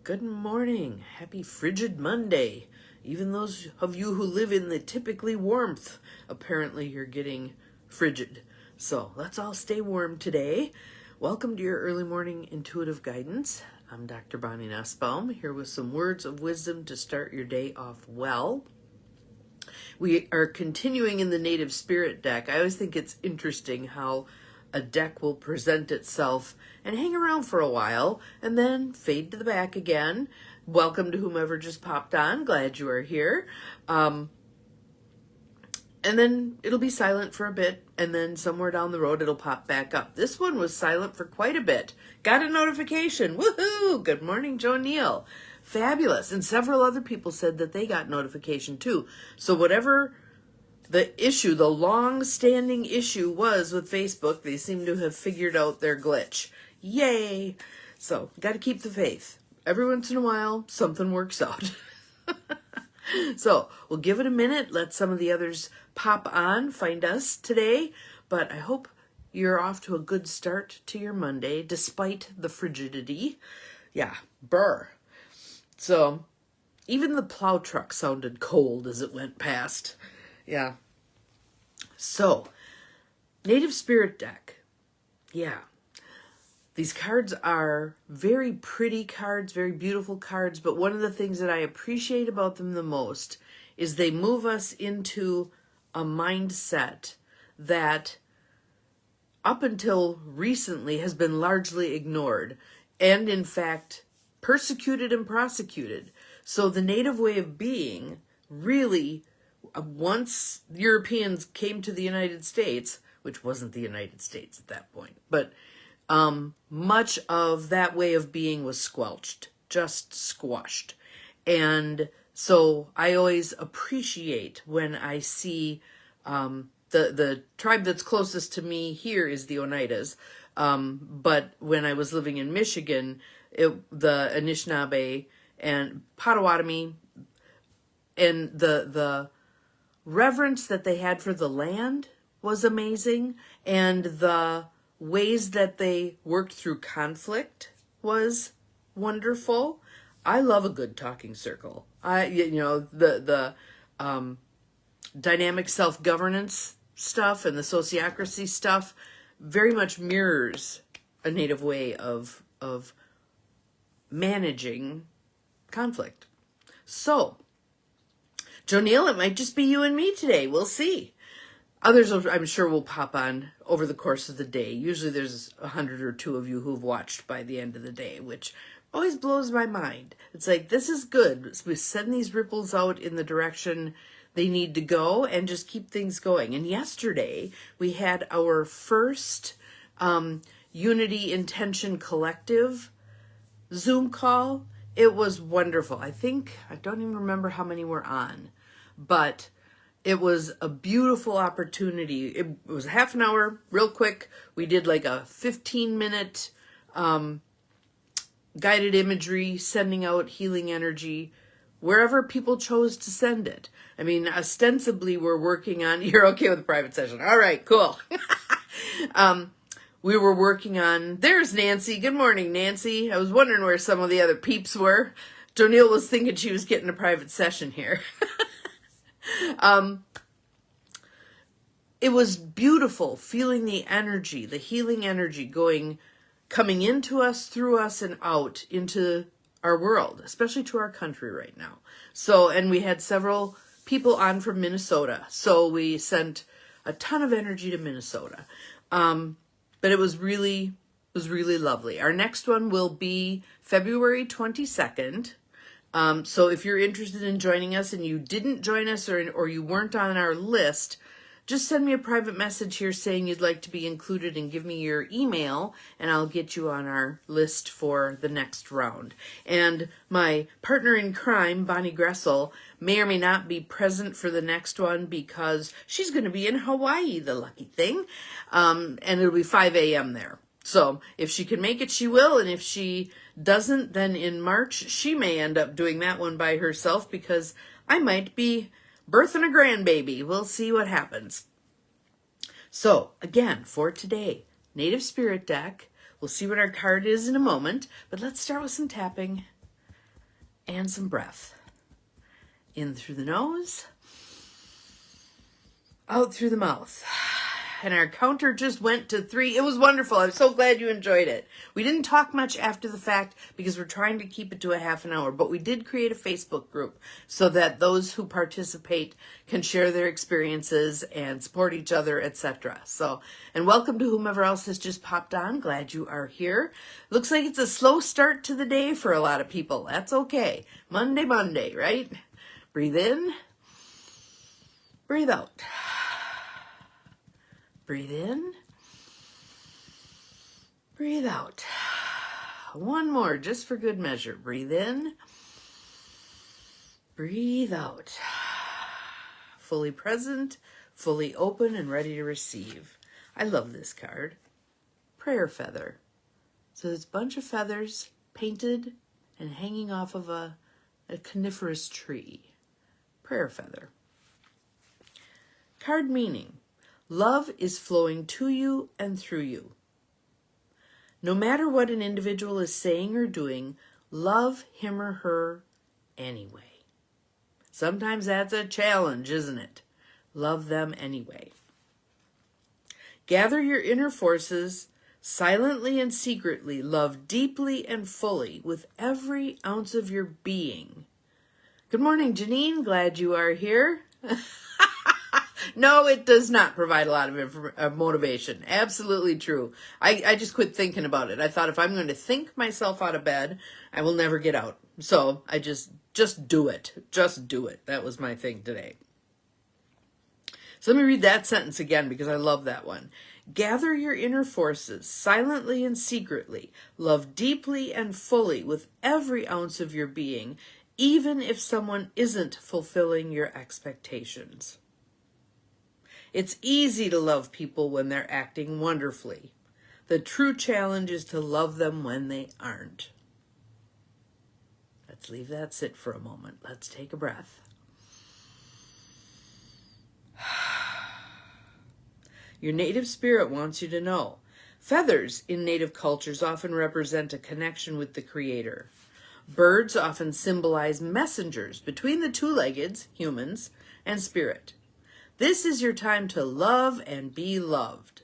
Good morning. Happy frigid Monday. Even those of you who live in the typically warmth, apparently you're getting frigid. So let's all stay warm today. Welcome to your early morning intuitive guidance. I'm Dr. Bonnie Nussbaum, here with some words of wisdom to start your day off well. We are continuing in the Native Spirit deck. I always think it's interesting how a deck will present itself and hang around for a while and then fade to the back again. Welcome to whomever just popped on. Glad you are here. And then it'll be silent for a bit, and then somewhere down the road it'll pop back up. This one was silent for quite a bit. Got a notification. Woohoo! Good morning, Joe Neal. Fabulous. And several other people said that they got notification too. So whatever the issue, the long-standing issue was with Facebook, they seem to have figured out their glitch. Yay! So, got to keep the faith. Every once in a while, something works out. So, we'll give it a minute, let some of the others pop on, find us today. But I hope you're off to a good start to your Monday, despite the frigidity. Yeah, brr. So, even the plow truck sounded cold as it went past. Yeah. So, Native Spirit deck. Yeah. These cards are very pretty cards, very beautiful cards, but one of the things that I appreciate about them the most is they move us into a mindset that up until recently has been largely ignored and, in fact, persecuted and prosecuted. So the Native way of being really, once Europeans came to the United States, which wasn't the United States at that point, but much of that way of being was squelched, just squashed. And so I always appreciate when I see the tribe that's closest to me here is the Oneidas. But when I was living in Michigan, the Anishinaabe and Potawatomi, and the reverence that they had for the land was amazing, and the ways that they worked through conflict was wonderful. I love a good talking circle. The dynamic self-governance stuff and the sociocracy stuff very much mirrors a Native way of managing conflict. So, Joe Neal, it might just be you and me today. We'll see. Others, I'm sure, will pop on over the course of the day. Usually there's 100 or 2 of you who've watched by the end of the day, which always blows my mind. It's like, this is good. We send these ripples out in the direction they need to go and just keep things going. And yesterday, we had our first Unity Intention Collective Zoom call. It was wonderful. I don't even remember how many were on, but it was a beautiful opportunity. It was half an hour, real quick. We did like a 15-minute guided imagery, sending out healing energy, wherever people chose to send it. I mean, ostensibly, we're working on, you're okay with a private session. All right, cool. We were working on, there's Nancy. Good morning, Nancy. I was wondering where some of the other peeps were. Joe Neal was thinking she was getting a private session here. It was beautiful feeling the energy, the healing energy coming into us, through us, and out into our world, especially to our country right now. So, and we had several people on from Minnesota. So we sent a ton of energy to Minnesota. But it was really lovely. Our next one will be February 22nd. So if you're interested in joining us and you didn't join us or you weren't on our list, just send me a private message here saying you'd like to be included and give me your email, and I'll get you on our list for the next round. And my partner in crime, Bonnie Gressel, may or may not be present for the next one because she's going to be in Hawaii, the lucky thing, and it'll be 5 a.m. there. So if she can make it, she will, and if she doesn't, then in March, she may end up doing that one by herself because I might be birthing a grandbaby. We'll see what happens. So, again, for today, Native Spirit deck. We'll see what our card is in a moment, but let's start with some tapping. and some breath. In through the nose, out through the mouth. And our counter just went to 3. It was wonderful. I'm so glad you enjoyed it. We didn't talk much after the fact because we're trying to keep it to a half an hour, but we did create a Facebook group so that those who participate can share their experiences and support each other, etc. So, and welcome to whomever else has just popped on. Glad you are here. Looks like it's a slow start to the day for a lot of people. That's okay. Monday, right? Breathe in, breathe out. Breathe in, breathe out. One more, just for good measure. Breathe in, breathe out. Fully present, fully open, and ready to receive. I love this card. Prayer feather. So it's a bunch of feathers painted and hanging off of a coniferous tree. Prayer feather. Card meaning. Love is flowing to you and through you. No matter what an individual is saying or doing, love him or her anyway. Sometimes that's a challenge, isn't it? Love them anyway. Gather your inner forces, silently and secretly, love deeply and fully with every ounce of your being. Good morning, Janine. Glad you are here. No, it does not provide a lot of motivation. Absolutely true. I just quit thinking about it. I thought if I'm going to think myself out of bed, I will never get out. So I just do it. Just do it. That was my thing today. So let me read that sentence again because I love that one. Gather your inner forces silently and secretly. Love deeply and fully with every ounce of your being, even if someone isn't fulfilling your expectations. It's easy to love people when they're acting wonderfully. The true challenge is to love them when they aren't. Let's leave that sit for a moment. Let's take a breath. Your native spirit wants you to know. Feathers in native cultures often represent a connection with the Creator. Birds often symbolize messengers between the two-leggeds, humans, and spirit. This is your time to love and be loved.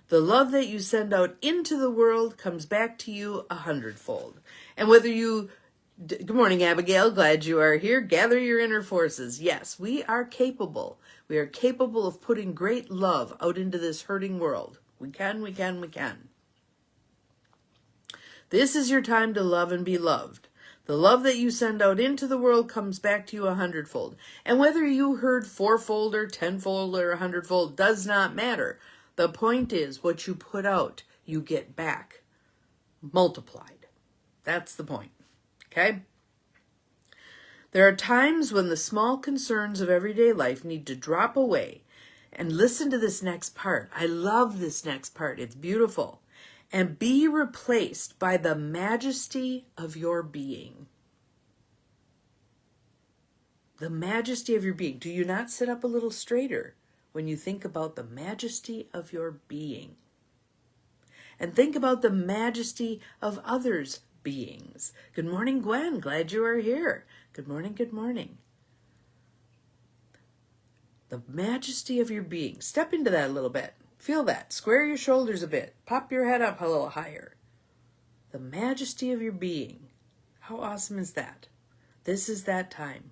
The love that you send out into the world comes back to you 100-fold. And whether you... Good morning, Abigail. Glad you are here. Gather your inner forces. Yes, we are capable. We are capable of putting great love out into this hurting world. We can. This is your time to love and be loved. The love that you send out into the world comes back to you 100-fold. And whether you heard 4-fold or 10-fold or 100-fold does not matter. The point is what you put out, you get back multiplied. That's the point. Okay? There are times when the small concerns of everyday life need to drop away. And listen to this next part. I love this next part. It's beautiful. And be replaced by the majesty of your being. The majesty of your being. Do you not sit up a little straighter when you think about the majesty of your being? And think about the majesty of others' beings. Good morning, Gwen. Glad you are here. Good morning. The majesty of your being. Step into that a little bit. Feel that. Square your shoulders a bit. Pop your head up a little higher. The majesty of your being. How awesome is that? This is that time.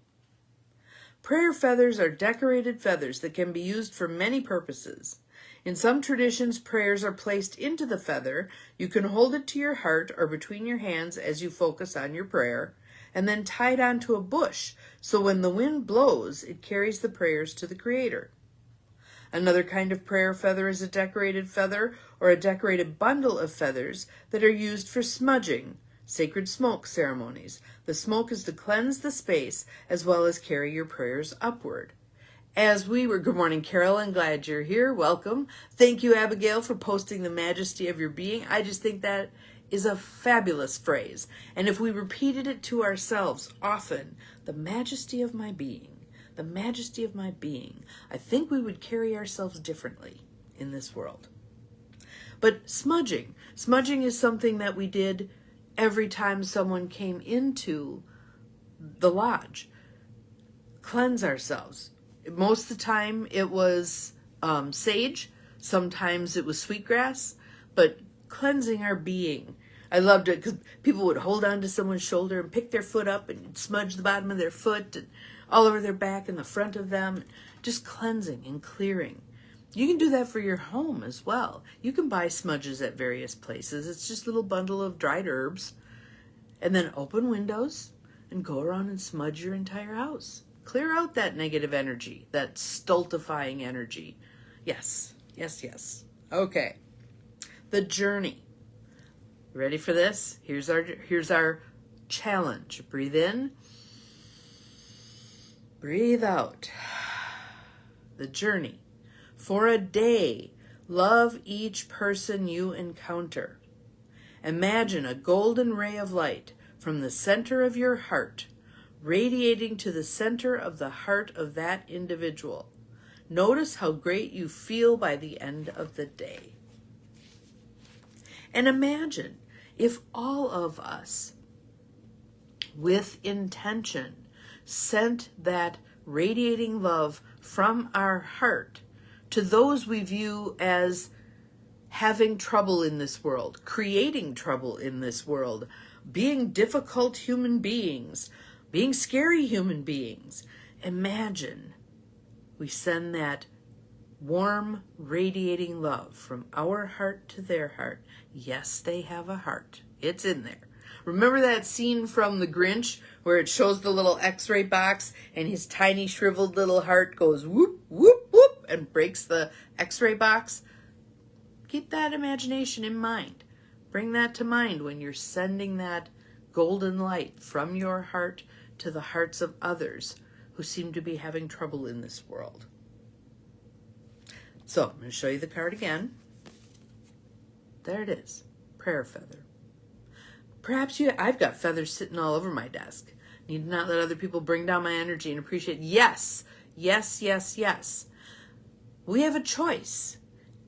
Prayer feathers are decorated feathers that can be used for many purposes. In some traditions, prayers are placed into the feather. You can hold it to your heart or between your hands as you focus on your prayer, and then tie it onto a bush so when the wind blows, it carries the prayers to the Creator. Another kind of prayer feather is a decorated feather or a decorated bundle of feathers that are used for smudging, sacred smoke ceremonies. The smoke is to cleanse the space as well as carry your prayers upward. Good morning, Carolyn. Glad you're here. Welcome. Thank you, Abigail, for posting the majesty of your being. I just think that is a fabulous phrase. And if we repeated it to ourselves often, the majesty of my being, the majesty of my being, I think we would carry ourselves differently in this world. But smudging is something that we did every time someone came into the lodge. Cleanse ourselves. Most of the time it was sage. Sometimes it was sweetgrass. But cleansing our being. I loved it because people would hold on to someone's shoulder and pick their foot up and smudge the bottom of their foot and all over their back and the front of them. Just cleansing and clearing. You can do that for your home as well. You can buy smudges at various places. It's just a little bundle of dried herbs. And then open windows and go around and smudge your entire house. Clear out that negative energy, that stultifying energy. Yes, yes, yes. Okay. The journey. Ready for this? Here's our challenge. Breathe in. Breathe out. The journey. For a day, love each person you encounter. Imagine a golden ray of light from the center of your heart, radiating to the center of the heart of that individual. Notice how great you feel by the end of the day. And imagine if all of us, with intention, sent that radiating love from our heart to those we view as having trouble in this world, creating trouble in this world, being difficult human beings, being scary human beings. Imagine we send that warm, radiating love from our heart to their heart. Yes, they have a heart. It's in there. Remember that scene from The Grinch where it shows the little x-ray box and his tiny shriveled little heart goes whoop, whoop, whoop and breaks the x-ray box? Keep that imagination in mind. Bring that to mind when you're sending that golden light from your heart to the hearts of others who seem to be having trouble in this world. So I'm going to show you the card again. There it is. Prayer feather. Perhaps I've got feathers sitting all over my desk. Need to not let other people bring down my energy and appreciate. Yes, yes, yes, yes. We have a choice.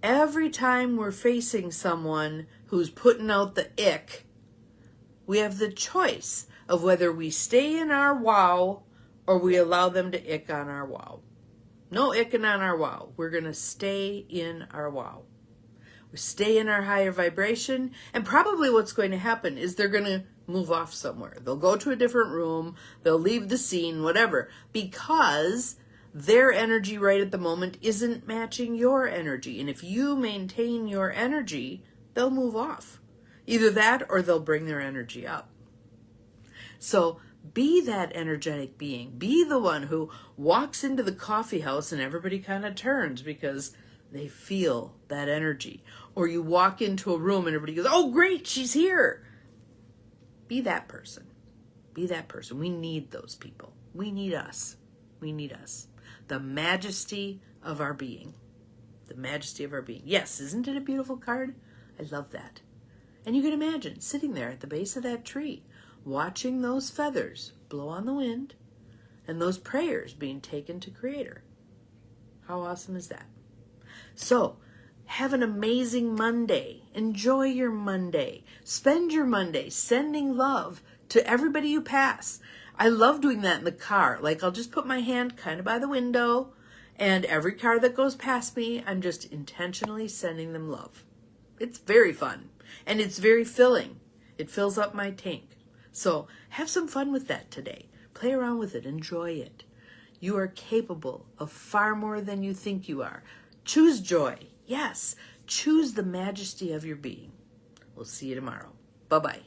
Every time we're facing someone who's putting out the ick, we have the choice of whether we stay in our wow or we allow them to ick on our wow. No icking on our wow. We're going to stay in our wow. We stay in our higher vibration, and probably what's going to happen is they're going to move off somewhere. They'll go to a different room, they'll leave the scene, whatever, because their energy right at the moment isn't matching your energy. And if you maintain your energy, they'll move off. Either that or they'll bring their energy up. So be that energetic being. Be the one who walks into the coffee house and everybody kind of turns because they feel that energy. Or you walk into a room and everybody goes, oh, great, she's here. Be that person. Be that person. We need those people. We need us. We need us. The majesty of our being. The majesty of our being. Yes, isn't it a beautiful card? I love that. And you can imagine sitting there at the base of that tree, watching those feathers blow on the wind and those prayers being taken to Creator. How awesome is that? So, have an amazing Monday. Enjoy your Monday. Spend your Monday sending love to everybody you pass. I love doing that in the car. Like, I'll just put my hand kind of by the window, and every car that goes past me, I'm just intentionally sending them love. It's very fun, and it's very filling. It fills up my tank. So have some fun with that today. Play around with it. Enjoy it. You are capable of far more than you think you are. Choose joy. Yes. Choose the majesty of your being. We'll see you tomorrow. Bye-bye.